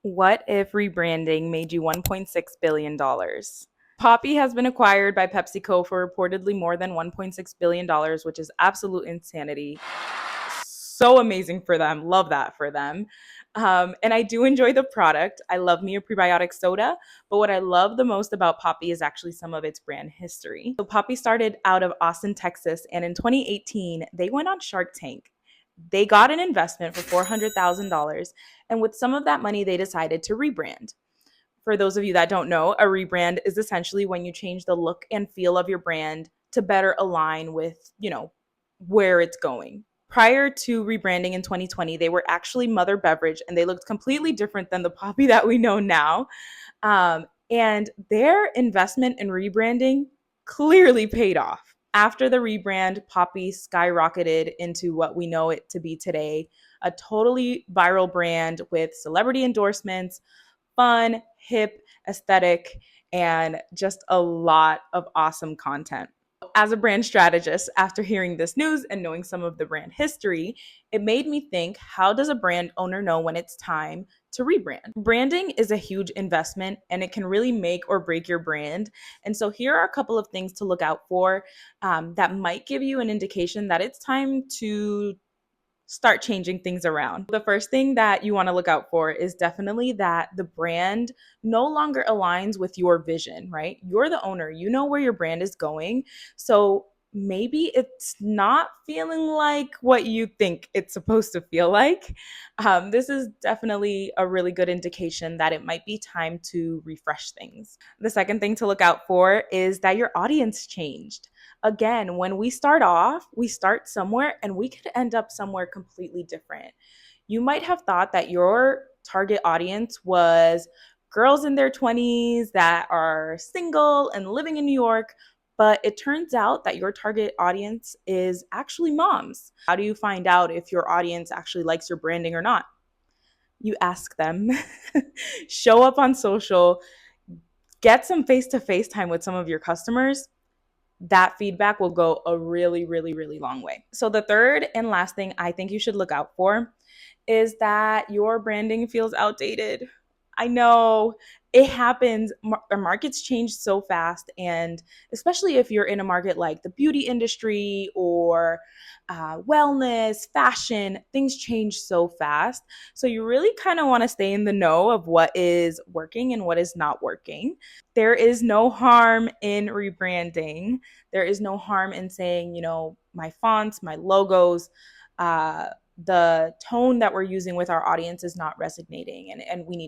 What if rebranding made you $1.6 billion? Poppy has been acquired by PepsiCo for reportedly more than $1.6 billion, which is absolute insanity. So amazing for them. Love that for them. And I do enjoy the product. I love me a prebiotic soda. But what I love the most about Poppy is actually some of its brand history. So Poppy started out of Austin, Texas, and in 2018, they went on Shark Tank. They got an investment for $400,000. And with some of that money, they decided to rebrand. For those of you that don't know, a rebrand is essentially when you change the look and feel of your brand to better align with, where it's going. Prior to rebranding in 2020, they were actually Mother Beverage and they looked completely different than the Poppy that we know now. And their investment in rebranding clearly paid off. After the rebrand, Poppy skyrocketed into what we know it to be today, a totally viral brand with celebrity endorsements, fun, hip, aesthetic, and just a lot of awesome content. As a brand strategist, after hearing this news and knowing some of the brand history, it made me think, how does a brand owner know when it's time to rebrand? Branding is a huge investment and it can really make or break your brand. And so here are a couple of things to look out for that might give you an indication that it's time to start changing things around. The first thing that you want to look out for is definitely that the brand no longer aligns with your vision, right? You're the owner, you know where your brand is going. So maybe it's not feeling like what you think it's supposed to feel like. This is definitely a really good indication that it might be time to refresh things. The second thing to look out for is that your audience changed. Again, when we start off, we start somewhere and we could end up somewhere completely different. You might have thought that your target audience was girls in their 20s that are single and living in New York, but it turns out that your target audience is actually moms. How do you find out if your audience actually likes your branding or not? You ask them, show up on social, get some face to face time with some of your customers. That feedback will go a really, really, really long way. So, the third and last thing I think you should look out for is that your branding feels outdated. I know it happens. Our markets change so fast. And especially if you're in a market like the beauty industry or wellness, fashion, things change so fast. So you really kind of want to stay in the know of what is working and what is not working. There is no harm in rebranding. There is no harm in saying, my fonts, my logos, the tone that we're using with our audience is not resonating and we need